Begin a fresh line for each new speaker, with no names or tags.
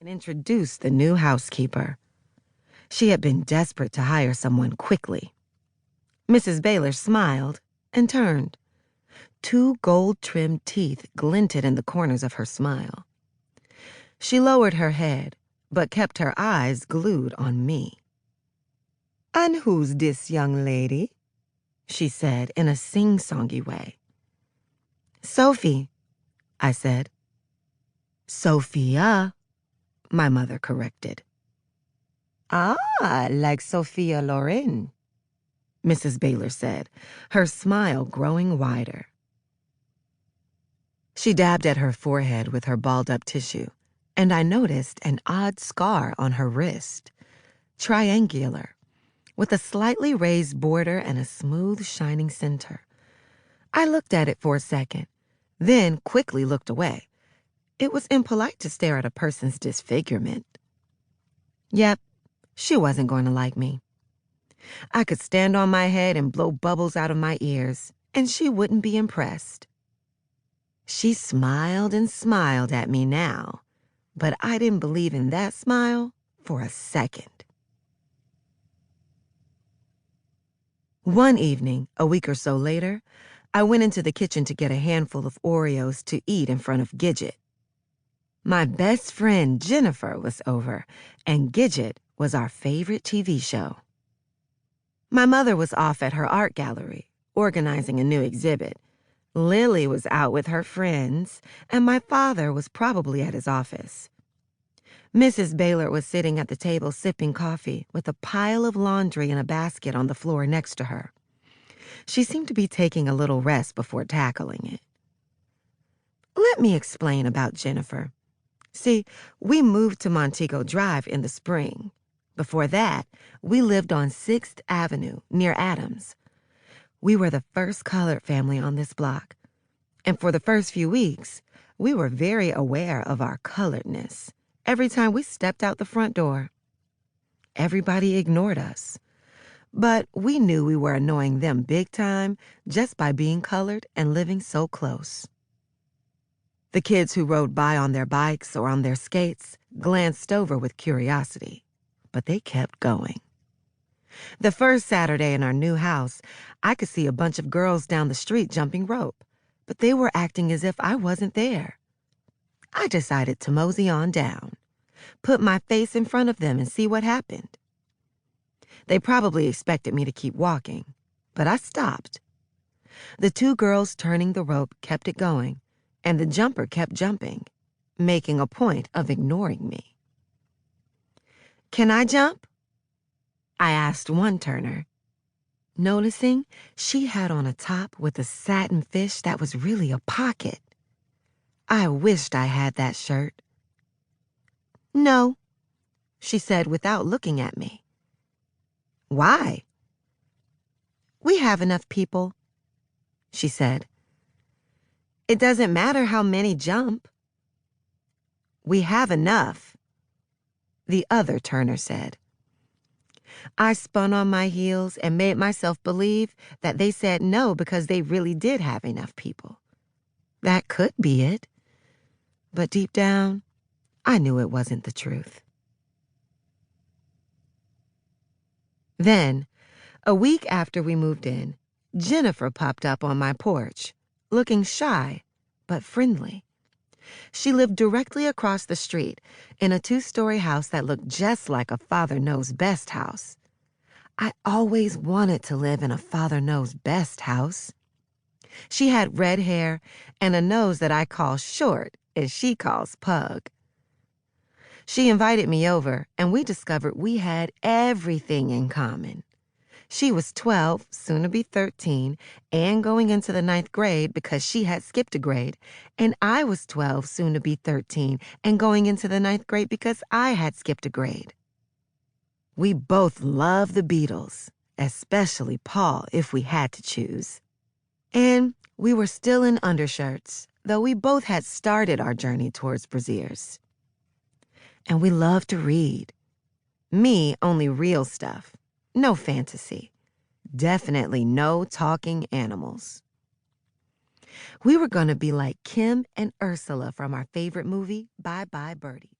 and introduced the new housekeeper. She had been desperate to hire someone quickly. Mrs. Baylor smiled and turned. 2 gold-trimmed teeth glinted in the corners of her smile. She lowered her head, but kept her eyes glued on me. "And who's this young lady?" she said in a sing-songy way. "Sophie," I said. "Sophia," my mother corrected. "Ah, like Sophia Loren," Mrs. Baylor said, her smile growing wider. She dabbed at her forehead with her balled-up tissue, and I noticed an odd scar on her wrist, triangular, with a slightly raised border and a smooth, shining center. I looked at it for a second, then quickly looked away. It was impolite to stare at a person's disfigurement. Yep, she wasn't going to like me. I could stand on my head and blow bubbles out of my ears, and she wouldn't be impressed. She smiled and smiled at me now, but I didn't believe in that smile for a second. One evening, a week or so later, I went into the kitchen to get a handful of Oreos to eat in front of Gidget. My best friend Jennifer was over, and Gidget was our favorite TV show. My mother was off at her art gallery, organizing a new exhibit. Lily was out with her friends, and my father was probably at his office. Mrs. Baylor was sitting at the table sipping coffee with a pile of laundry in a basket on the floor next to her. She seemed to be taking a little rest before tackling it. Let me explain about Jennifer. See, we moved to Montego Drive in the spring. Before that, we lived on 6th Avenue near Adams. We were the first colored family on this block, and for the first few weeks, we were very aware of our coloredness every time we stepped out the front door. Everybody ignored us, but we knew we were annoying them big time just by being colored and living so close. The kids who rode by on their bikes or on their skates glanced over with curiosity, but they kept going. The first Saturday in our new house, I could see a bunch of girls down the street jumping rope, but they were acting as if I wasn't there. I decided to mosey on down, put my face in front of them and see what happened. They probably expected me to keep walking, but I stopped. The 2 girls turning the rope kept it going, and the jumper kept jumping, making a point of ignoring me. "Can I jump?" I asked one turner, noticing she had on a top with a satin fish that was really a pocket. I wished I had that shirt. "No," she said without looking at me. "Why?" "We have enough people," she said. "It doesn't matter how many jump." "We have enough," the other turner said. I spun on my heels and made myself believe that they said no because they really did have enough people. That could be it. But deep down, I knew it wasn't the truth. Then, a week after we moved in, Jennifer popped up on my porch, looking shy but friendly. She lived directly across the street in a 2-story house that looked just like a Father Knows Best house. I always wanted to live in a Father Knows Best house. She had red hair and a nose that I call short and she calls pug. She invited me over, and we discovered we had everything in common. She was 12, soon to be 13, and going into the 9th grade because she had skipped a grade, and I was 12, soon to be 13, and going into the 9th grade because I had skipped a grade. We both loved the Beatles, especially Paul if we had to choose. And we were still in undershirts, though we both had started our journey towards brasiers. And we loved to read. Me, only real stuff. No fantasy. Definitely no talking animals. We were going to be like Kim and Ursula from our favorite movie, Bye Bye Birdie.